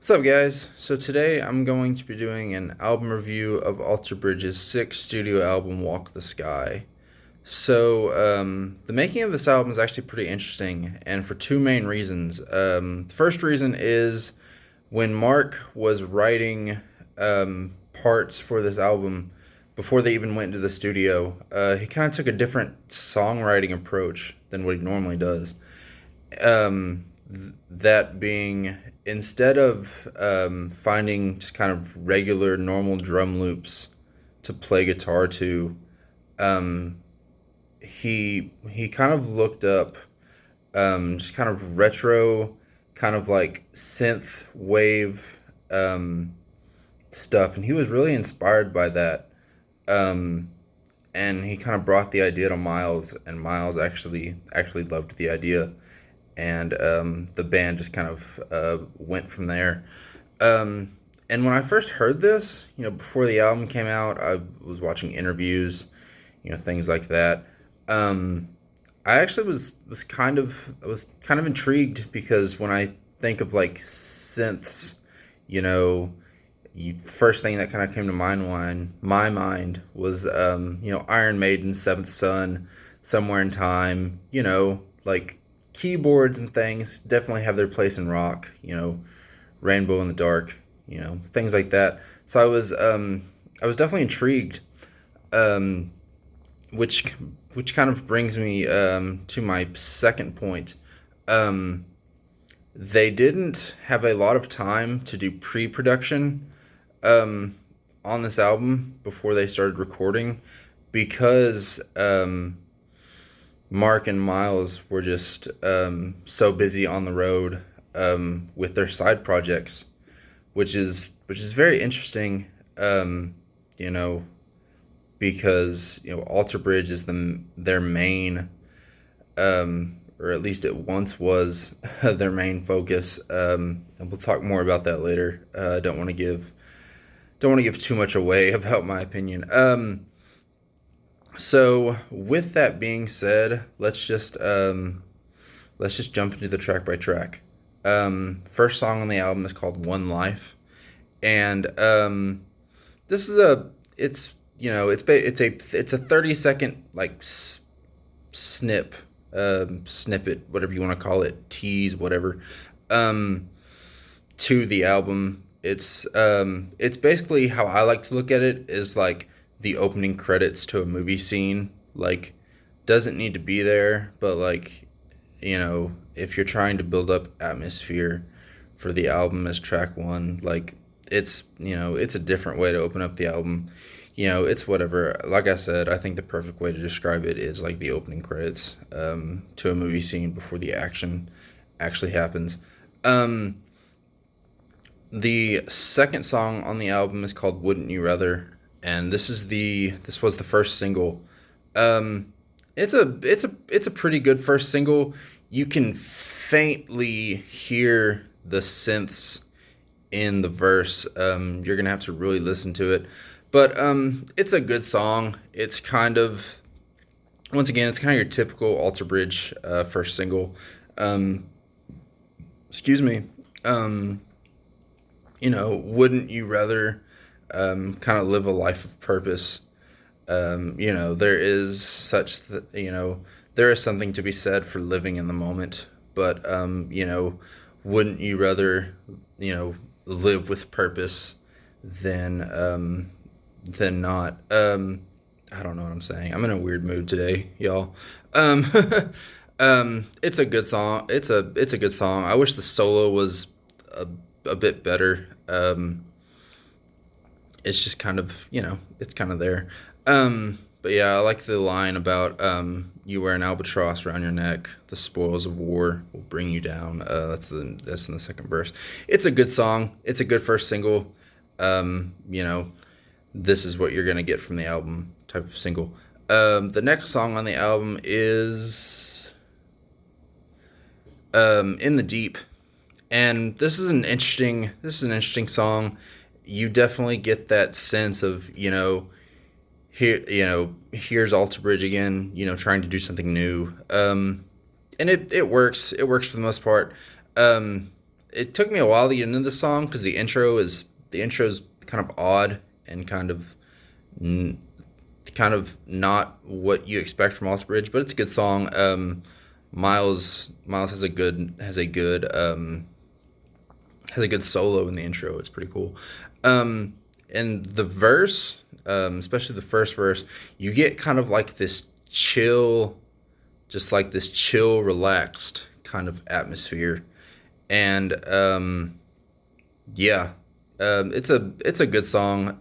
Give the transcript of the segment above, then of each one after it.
What's up, guys? So today I'm going to be doing an album review of Alter Bridge's sixth studio album, Walk the Sky. The making of this album is actually pretty interesting, and for two main reasons. The first reason is when Mark was writing parts for this album before they even went into the studio, he kind of took a different songwriting approach than what he normally does. That being, instead of finding just kind of regular, normal drum loops to play guitar to, um, he kind of looked up just kind of retro, kind of like synth wave stuff, and he was really inspired by that. Um, and he kind of brought the idea to Miles, and Miles actually loved the idea, and the band just kind of went from there. And when I first heard this, before the album came out, I was watching interviews, things like that. Um, I actually was kind of intrigued because when I think of like synths, you know, first thing that kind of came to my mind was Iron Maiden, Seventh Son, Somewhere in Time, like keyboards and things definitely have their place in rock, Rainbow in the Dark, things like that. So I was definitely intrigued, um, which which kind of brings me to my second point. Um, they didn't have a lot of time to do pre-production um, on this album before they started recording because Mark and Miles were just so busy on the road with their side projects, which is very interesting. Um, you know, because Alter Bridge is their main, or at least it once was their main focus. And we'll talk more about that later. I don't want to give too much away about my opinion. So with that being said, let's just jump into the track by track. First song on the album is called One Life, and this is a it's it's a 30-second like snippet, whatever you want to call it, tease, whatever, um, to the album. It's basically how I like to look at it is like the opening credits to a movie scene. Like, doesn't need to be there, but like, if you're trying to build up atmosphere for the album as track one, like it's a different way to open up the album. It's whatever. Like I said, I think the perfect way to describe it is like the opening credits to a movie scene before the action actually happens. Um, the second song on the album is called "Wouldn't You Rather," and this was the first single. Um, it's a pretty good first single. You can faintly hear the synths in the verse. You're gonna have to really listen to it, but it's a good song. It's kind of once again, it's kind of your typical Alter Bridge first single. Um, excuse me. Um, wouldn't you rather kind of live a life of purpose? There is there is something to be said for living in the moment, but wouldn't you rather, live with purpose than not? I don't know what I'm saying. I'm in a weird mood today, y'all. Um, it's a good song. It's a good song. I wish the solo was a, a bit better. It's just kind of it's kind of there. But yeah, I like the line about you wear an albatross around your neck. The spoils of war will bring you down. That's in the second verse. It's a good song. It's a good first single. Um, you know, this is what you're gonna get from the album type of single. The next song on the album is In the Deep, and this is an interesting song. You definitely get that sense of here's Alter Bridge again, trying to do something new. And it works for the most part. Um, it took me a while to get into the song because the intro's kind of odd and kind of not what you expect from Alter Bridge, but it's a good song. Miles has a good solo in the intro. It's pretty cool. And the verse, especially the first verse, you get kind of like this chill, just like this chill, relaxed kind of atmosphere. And yeah, it's a good song.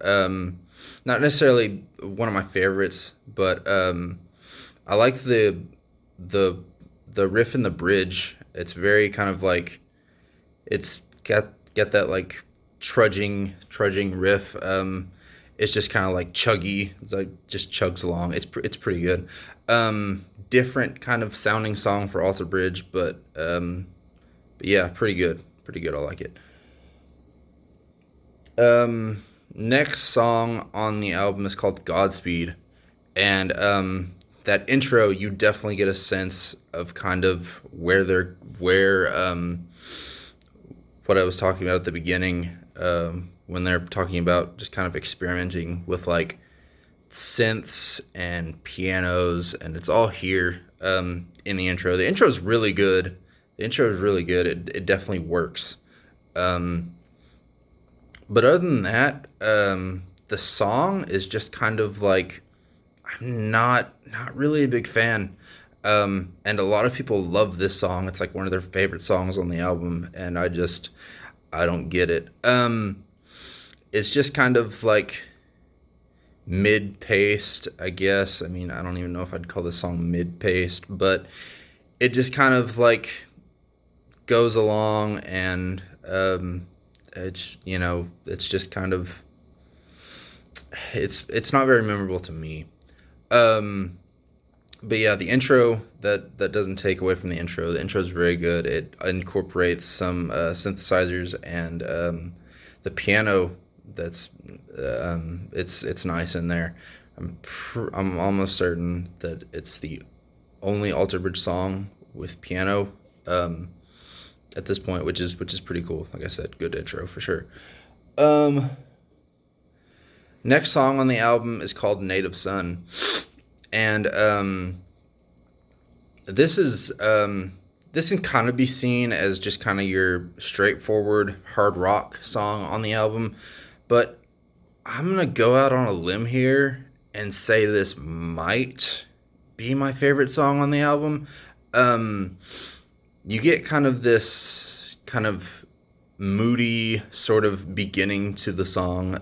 Not necessarily one of my favorites, but I like the the riff in the bridge. It's very kind of like it's got that like trudging riff. It's just kind of like chuggy. It's like just chugs along. It's pretty good. Different kind of sounding song for Alter Bridge, but yeah, pretty good. Pretty good. I like it. Next song on the album is called Godspeed, and that intro you definitely get a sense of kind of where what I was talking about at the beginning, when they're talking about just kind of experimenting with like synths and pianos, and it's all here in the intro. The intro is really good. The intro is really good. It definitely works. Um, but other than that, the song is just kind of like I'm not really a big fan. And a lot of people love this song. It's like one of their favorite songs on the album, and I don't get it. It's just kind of like mid-paced, I guess. I mean, I don't even know if I'd call this song mid-paced, but it just kind of like goes along, and it's just kind of it's not very memorable to me. Um, but yeah, the intro that doesn't take away from the intro. The intro is very good. It incorporates some synthesizers and the piano. That's it's nice in there. I'm almost certain that it's the only Alter Bridge song with piano at this point, which is pretty cool. Like I said, good intro for sure. Um, Next song on the album is called Native Son, and this is this can kind of be seen as just kind of your straightforward hard rock song on the album, but I'm gonna go out on a limb here and say this might be my favorite song on the album. Um, you get kind of this kind of moody sort of beginning to the song.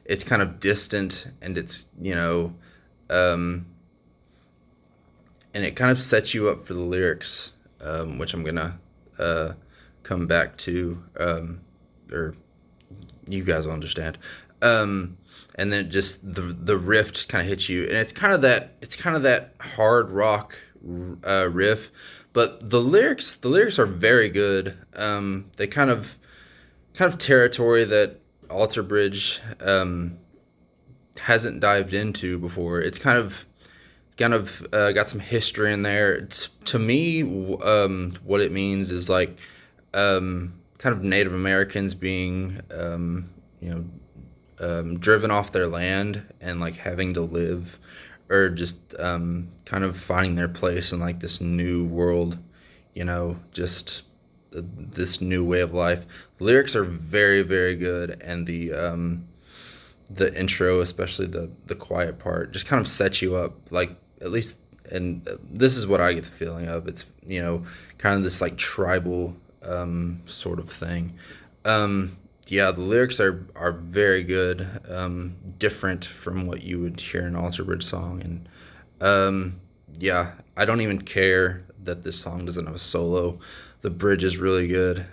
It's kind of distant, and um, and it kind of sets you up for the lyrics, which I'm gonna uh, come back to, or you guys will understand. Um, and then just the riff just kind of hits you, and it's kind of that hard rock riff, but the lyrics are very good. They kind of territory that Alter Bridge hasn't dived into before. It's kind of got some history in there. To me, what it means is like kind of Native Americans being driven off their land and like having to live, or just kind of finding their place in like this new world, just this new way of life. The lyrics are very, very good, and the intro, especially the quiet part, just kind of sets you up. Like at least, and this is what I get the feeling of. It's kind of this like tribal sort of thing. Yeah, the lyrics are very good, different from what you would hear in an Alter Bridge song, and yeah, I don't even care that this song doesn't have a solo. The bridge is really good.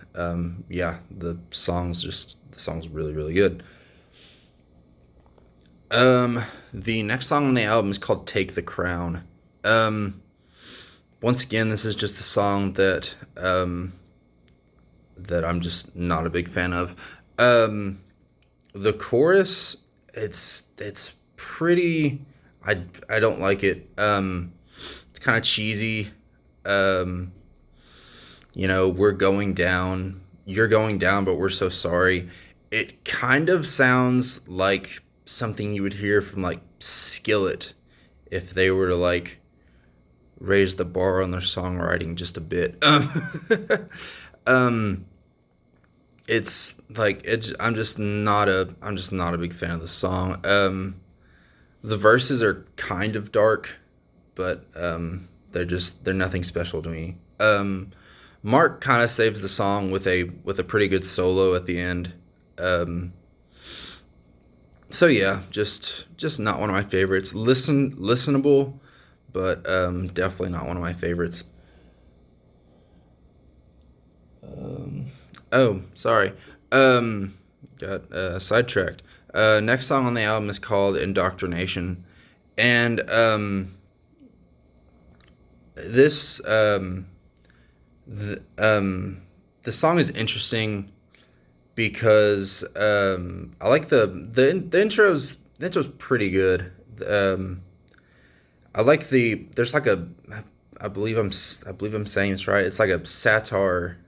Yeah, the song's really, really good. The next song on the album is called "Take the Crown." Um, Once again, this is just a song that I'm just not a big fan of. Um, the chorus, it's pretty. I don't like it. It's kind of cheesy. Um, we're going down. You're Going Down, but We're So Sorry. It kind of sounds like something you would hear from like Skillet if they were to like raise the bar on their songwriting just a bit. Um, it's like I'm just not a big fan of the song. The verses are kind of dark, but they're nothing special to me. Mark kind of saves the song with a pretty good solo at the end. Um, so yeah, just not one of my favorites. Listenable, but definitely not one of my favorites. Um, oh, sorry. Um, got sidetracked. Next song on the album is called Indoctrination, and this the, the song is interesting because I like the intro's pretty good. Um, I like there's like a I believe I'm saying this right. It's like a satire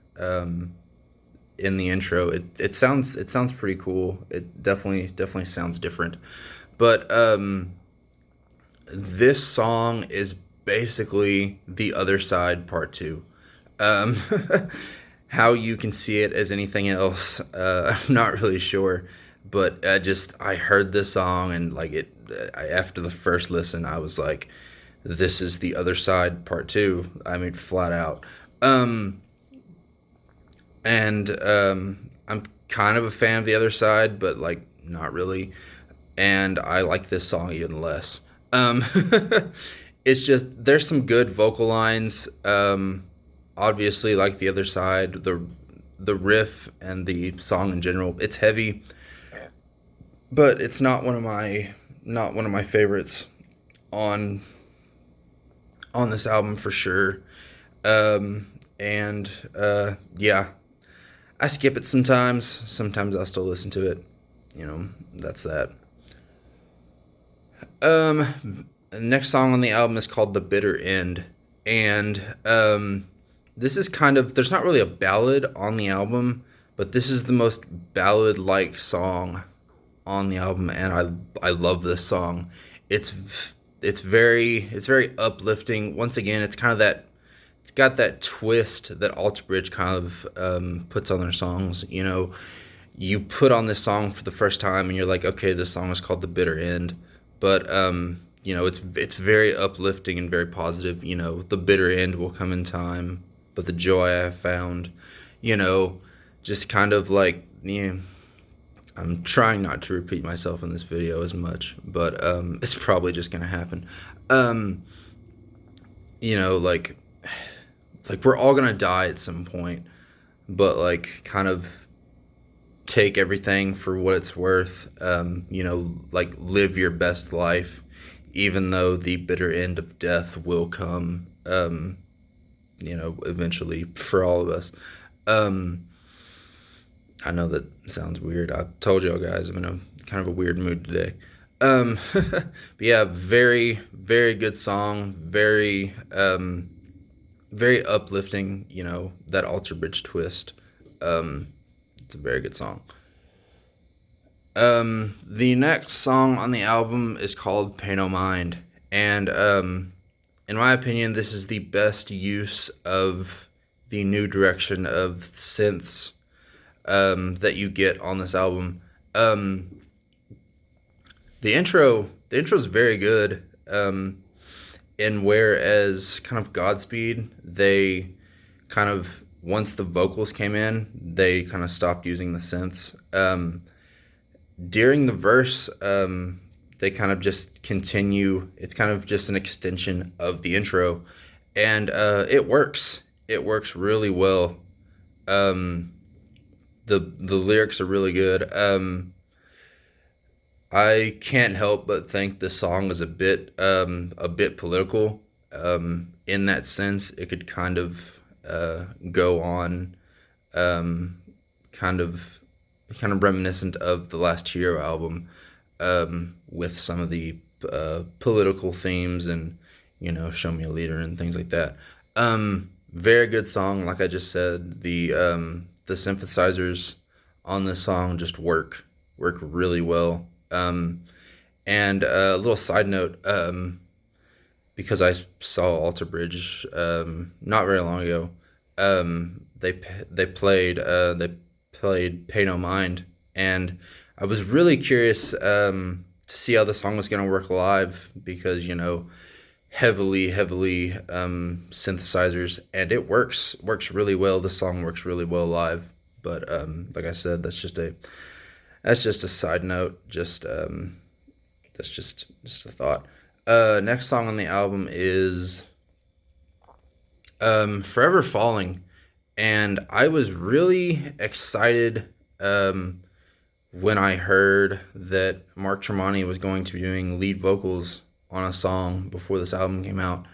in the intro. It sounds pretty cool. It definitely sounds different. But this song is basically the other side part two. Um, how you can see it as anything else, I'm not really sure. But I heard this song and like after the first listen, I was like, this is the other side part two. I mean, flat out. Um, and I'm kind of a fan of the other side, but like not really. And I like this song even less. Um, it's just there's some good vocal lines. Obviously, like the other side, the riff and the song in general, it's heavy, but it's not one of my favorites on this album for sure. And yeah, I skip it sometimes. Sometimes I'll still listen to it. You know, that's that. The next song on the album is called "The Bitter End," and this is kind of there's not really a ballad on the album, but this is the most ballad-like song on the album, and I love this song. It's it's very uplifting. Once again, it's kind of that it's got that twist that Alter Bridge kind of puts on their songs. You know, you put on this song for the first time and you're like, okay, this song is called "The Bitter End," but you know, it's very uplifting and very positive. You know, the bitter end will come in time, but the joy I have found. You know, just kind of like yeah. I'm trying not to repeat myself in this video as much, but it's probably just gonna happen. Um, you know, like we're all gonna die at some point, but like kind of take everything for what it's worth. You know, like live your best life, even though the bitter end of death will come. You know, eventually for all of us. Um, I know that sounds weird. I told y'all guys I'm in a kind of a weird mood today. But yeah, very good song. Very uplifting. You know that Alter Bridge twist. Um, it's a very good song. The next song on the album is called "Pay No Mind," and in my opinion, this is the best use of the new direction of synths that you get on this album. Um, the intro is very good. And whereas kind of Godspeed, they kind of once the vocals came in, they kind of stopped using the synths. During the verse, they kind of just continue. It's kind of just an extension of the intro, and it works. It works really well. Um, the lyrics are really good. I can't help but think the song is a bit political. In that sense, it could kind of go on, um, kind of reminiscent of the last Hero album, with some of the political themes and you know, Show Me a Leader and things like that. Very good song, like I just said. the synthesizers on this song just work really well. And a little side note, because I saw Alter Bridge not very long ago. They played Pay No Mind, and I was really curious to see how the song was gonna work live because heavily synthesizers, and it works really well. The song works really well live, but like I said, that's just a side note. That's just a thought. Next song on the album is Forever Falling, and I was really excited when I heard that Mark Tremonti was going to be doing lead vocals on a song before this album came out,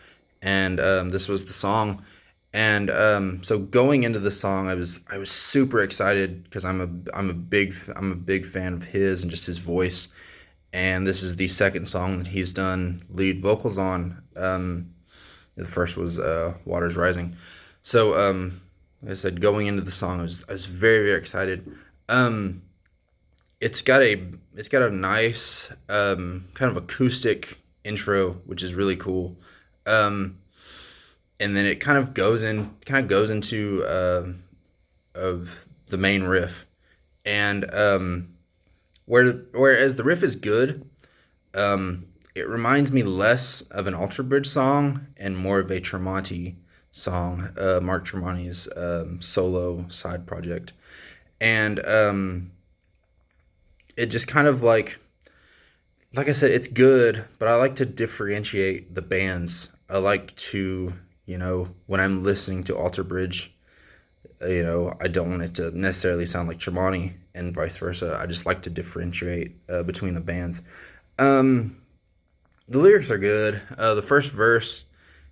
and this was the song. And so going into the song, I was super excited because I'm a big fan of his and just his voice. And this is the second song that he's done lead vocals on. The first was "Waters Rising." So, like I said, going into the song, I was very very excited. Um, it's got a nice kind of acoustic intro, which is really cool. Um, and then it kind of goes into of the main riff, and whereas the riff is good, it reminds me less of an Alter Bridge song and more of a Tremonti song, Mark Tremonti's solo side project, and it just kind of like I said, it's good, but I like to differentiate the bands. I like to, when I'm listening to Alter Bridge, I don't want it to necessarily sound like Tremonti and vice versa. I just like to differentiate between the bands. Um, the lyrics are good. The first verse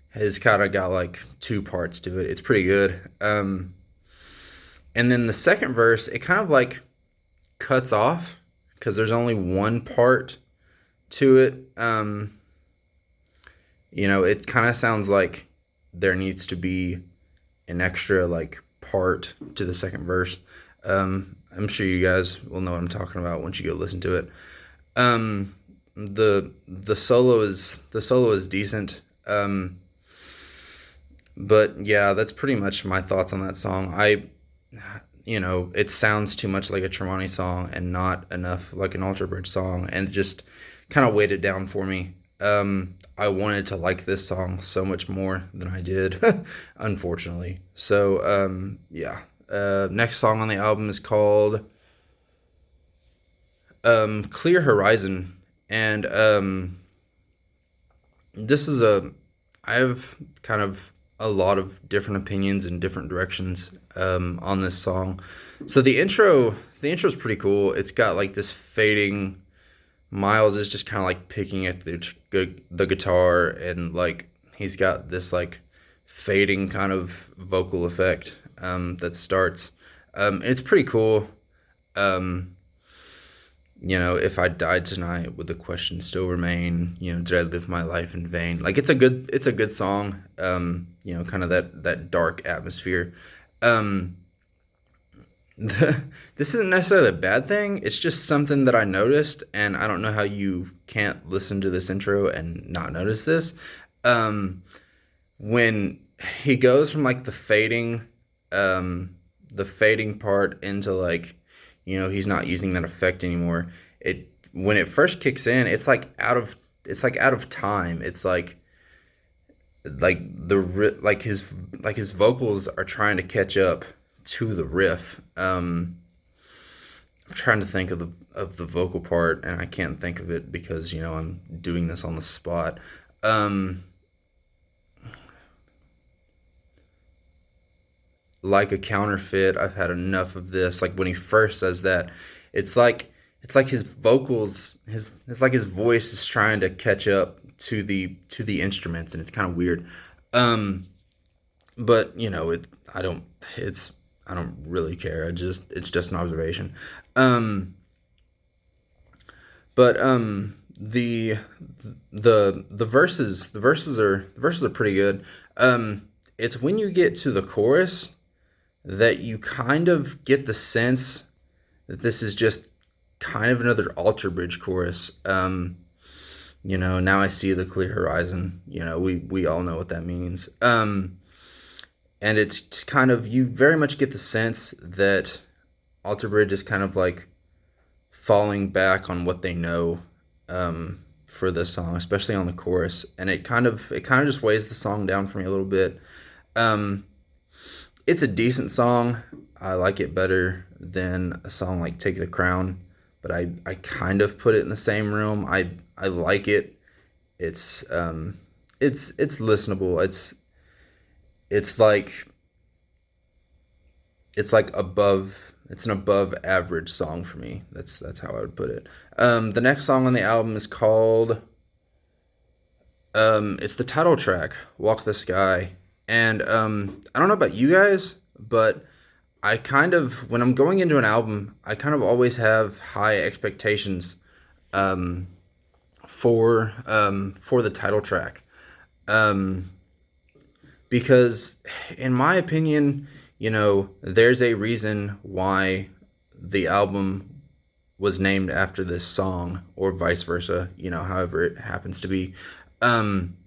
has kind of got like two parts to it. It's pretty good. And then the second verse, it kind of like cuts off because there's only one part to it. It kind of sounds like there needs to be an extra like part to the second verse. I'm sure you guys will know what I'm talking about once you go listen to it. The solo is decent. But yeah, that's pretty much my thoughts on that song. It sounds too much like a Tremonti song and not enough like an Alter Bridge song, and it just kind of weighed it down for me. I wanted to like this song so much more than I did, unfortunately. So, yeah. Next song on the album is called Clear Horizon, and this is I have kind of a lot of different opinions in different directions on this song. So the intro is pretty cool. It's got like this fading. Miles is just kind of like picking at the guitar, and like he's got this like fading kind of vocal effect that starts. It's pretty cool. Um, if I died tonight, would the question still remain? Did I live my life in vain? Like it's a good song. Kind of that dark atmosphere. Um, this isn't necessarily a bad thing. It's just something that I noticed, and I don't know how you can't listen to this intro and not notice this. Um, when he goes from like the fading part into like, he's not using that effect anymore. When it first kicks in, it's like out of time. It's like his vocals are trying to catch up to the riff. I'm trying to think of the vocal part, and I can't think of it because I'm doing this on the spot. Um, like a counterfeit. I've had enough of this. Like when he first says that, it's like his vocals, it's like his voice is trying to catch up to the instruments, and it's kind of weird. Um, but I don't. I don't really care. It's just an observation. Um, but the verses are pretty good. It's when you get to the chorus that you kind of get the sense that this is just kind of another alter bridge chorus. Now I see the clear horizon. We all know what that means. And it's just kind of, you very much get the sense that alter bridge is kind of like falling back on what they know, for this song, especially on the chorus, and it kind of just weighs the song down for me a little bit. Um, it's a decent song. I like it better than a song like "Take the Crown," but I kind of put it in the same realm. I like it. It's it's listenable. It's like it's like above. It's an above average song for me. That's how I would put it. The next song on the album is called, it's the title track, "Walk the Sky," and I don't know about you guys, but I kind of, when I'm going into an album, I kind of always have high expectations, um, for the title track, um, because in my opinion, there's a reason why the album was named after this song, or vice versa, however it happens to be. Um,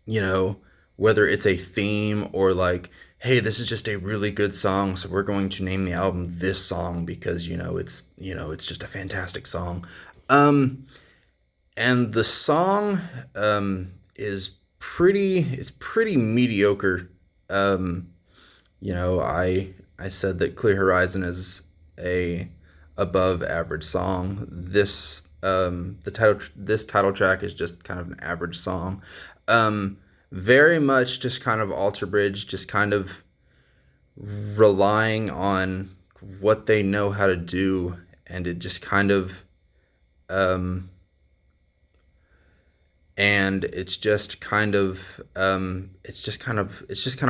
you know, Whether it's a theme or like, hey, this is just a really good song, so we're going to name the album this song because it's just a fantastic song. Um, and the song, is pretty mediocre. Um, I said that Clear Horizon is a above average song. This title track is just kind of an average song. Um, Very much just kind of alter bridge, just kind of relying on what they know how to do, and it just kind of, um, and it's just kind of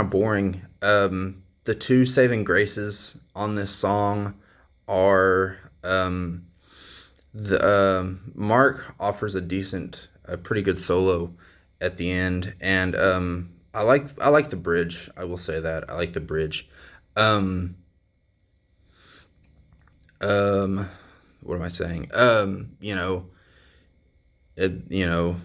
boring. The two saving graces on this song are, the Mark offers a pretty good solo at the end, and I like the bridge. I will say that I like the bridge. Um, um, what am I saying? It, you know,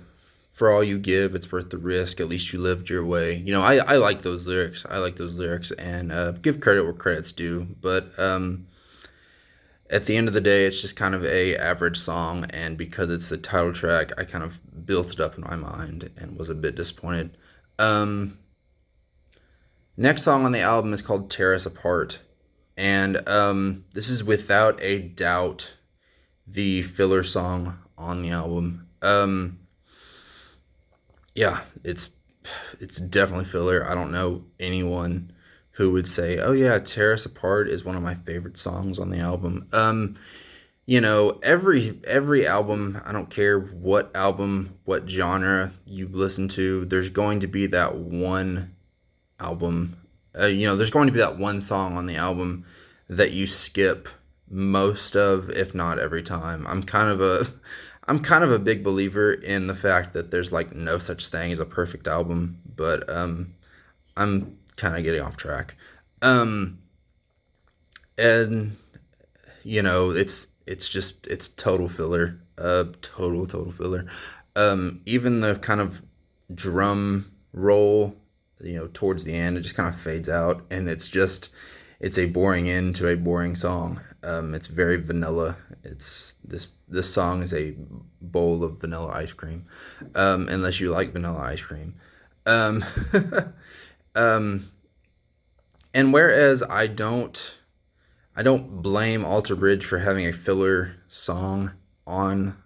for all you give, it's worth the risk. At least you lived your way. I like those lyrics. I like those lyrics, and give credit where credit's due. But at the end of the day, it's just kind of a average song, and because it's the title track, I kind of built it up in my mind and was a bit disappointed. Um, Next song on the album is called "Tear Us Apart," and this is without a doubt the filler song on the album. Yeah, it's definitely filler. I don't know anyone who would say, "Oh yeah, Tear Us Apart is one of my favorite songs on the album." Every album, I don't care what album, what genre you listen to, there's going to be that one album. There's going to be that one song on the album that you skip most of, if not every time. I'm kind of a big believer in the fact that there's like no such thing as a perfect album, but I'm kind of getting off track. Um, and it's total filler, total filler. Even the kind of drum roll, towards the end, it just kind of fades out, and it's a boring end to a boring song. It's very vanilla. This song is a bowl of vanilla ice cream, unless you like vanilla ice cream. Um, um, and whereas I don't blame Alter Bridge for having a filler song on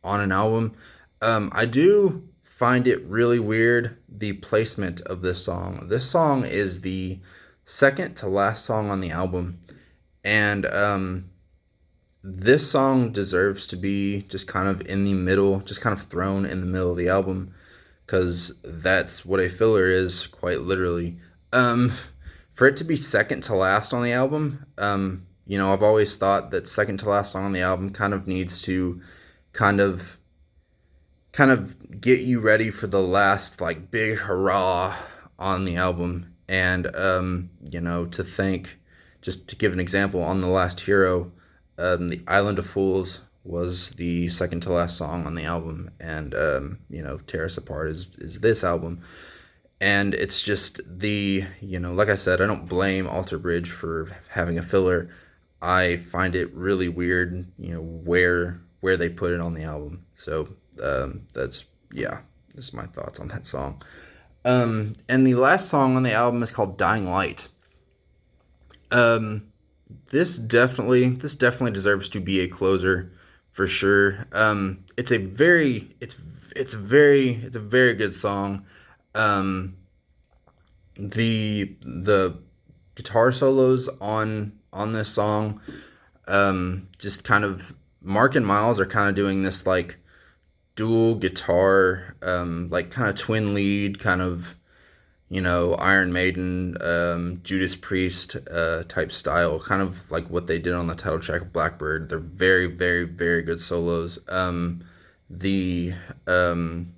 on an album. I do find it really weird, the placement of this song. This song is the second to last song on the album, and this song deserves to be just kind of in the middle, just kind of thrown in the middle of the album, because that's what a filler is, quite literally. Um, for it to be second to last on the album, I've always thought that second to last song on the album kind of needs to kind of get you ready for the last like big hurrah on the album. And to think, just to give an example, on The Last Hero, the Island of Fools was the second to last song on the album, and Tear Us Apart is this album. And it's just like I said, I don't blame Alter Bridge for having a filler. I find it really weird, where they put it on the album. So that's yeah, this is my thoughts on that song. And the last song on the album is called "Dying Light." Um, this definitely deserves to be a closer for sure. It's a very good song. Um, the guitar solos on this song, just kind of Mark and Miles are kind of doing this like dual guitar, like kind of twin lead, kind of Iron Maiden, Judas Priest type style, kind of like what they did on the title track of Blackbird. They're very, very, very good solos. The um,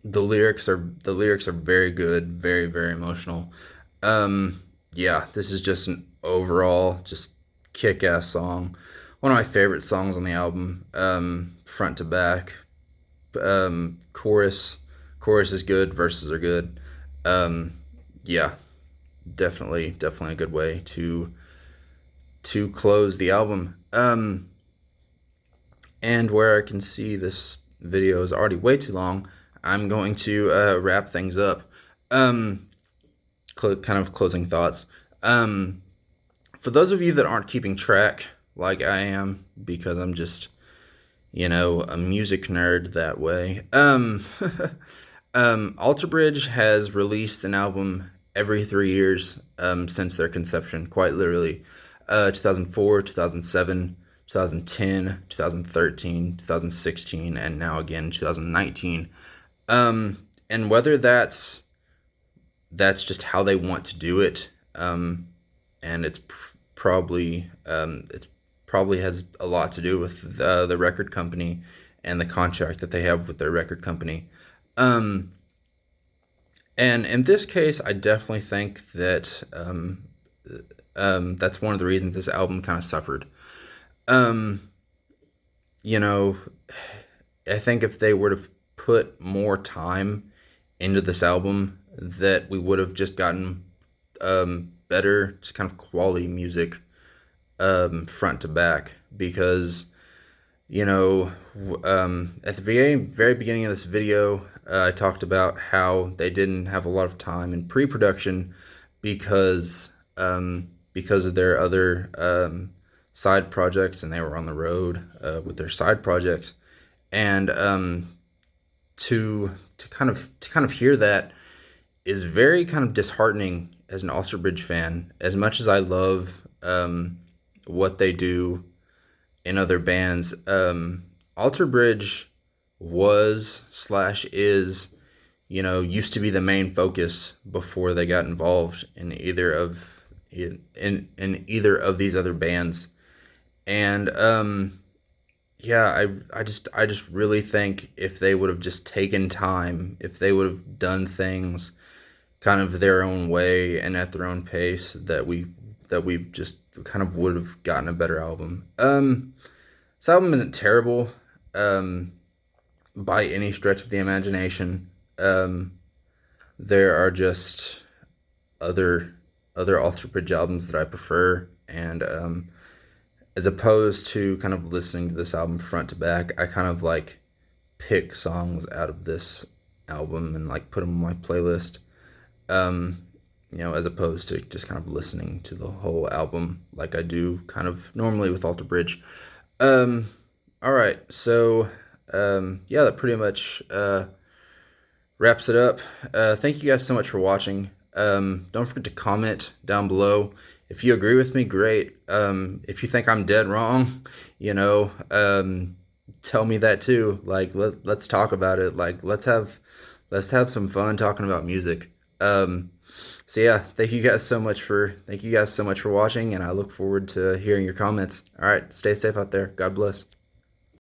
the lyrics are very good, very, very emotional. Yeah, this is just an overall just kick-ass song. One of my favorite songs on the album, front to back. Chorus is good, verses are good. Um, yeah, definitely a good way to close the album. And where I can see this video is already way too long, I'm going to wrap things up. Um, kind of closing thoughts. Um, for those of you that aren't keeping track, like I am, because I'm just a music nerd that way. Alter Bridge has released an album every 3 years since their conception, quite literally. 2004, 2007, 2010, 2013, 2016, and now again 2019. And whether that's just how they want to do it, and it's probably has a lot to do with the record company and the contract that they have with their record company. Um, and in this case, I definitely think that that's one of the reasons this album kind of suffered. Um, you know, I think if they were to put more time into this album, that we would have just gotten better, just kind of quality music, front to back. Because at the very beginning of this video, I talked about how they didn't have a lot of time in pre-production because because of their other side projects, and they were on the road with their side projects. And to kind of hear that is very kind of disheartening as an Alter Bridge fan. As much as I love what they do in other bands, Alter Bridge was/is, used to be the main focus before they got involved in either of these other bands. And yeah, I just really think if they would have just taken time, if they would have done things kind of their own way and at their own pace, that we just kind of would have gotten a better album. This album isn't terrible, by any stretch of the imagination. There are just other Alter Bridge albums that I prefer, and as opposed to kind of listening to this album front to back, I kind of like pick songs out of this album and like put them on my playlist. As opposed to just kind of listening to the whole album like I do kind of normally with Alter Bridge. Um, all right, so yeah, that pretty much wraps it up. Thank you guys so much for watching. Don't forget to comment down below. If you agree with me, great. If you think I'm dead wrong, tell me that too. Like, let's talk about it. Like, let's have some fun talking about music. So yeah, thank you guys so much for watching, and I look forward to hearing your comments. All right, stay safe out there. God bless.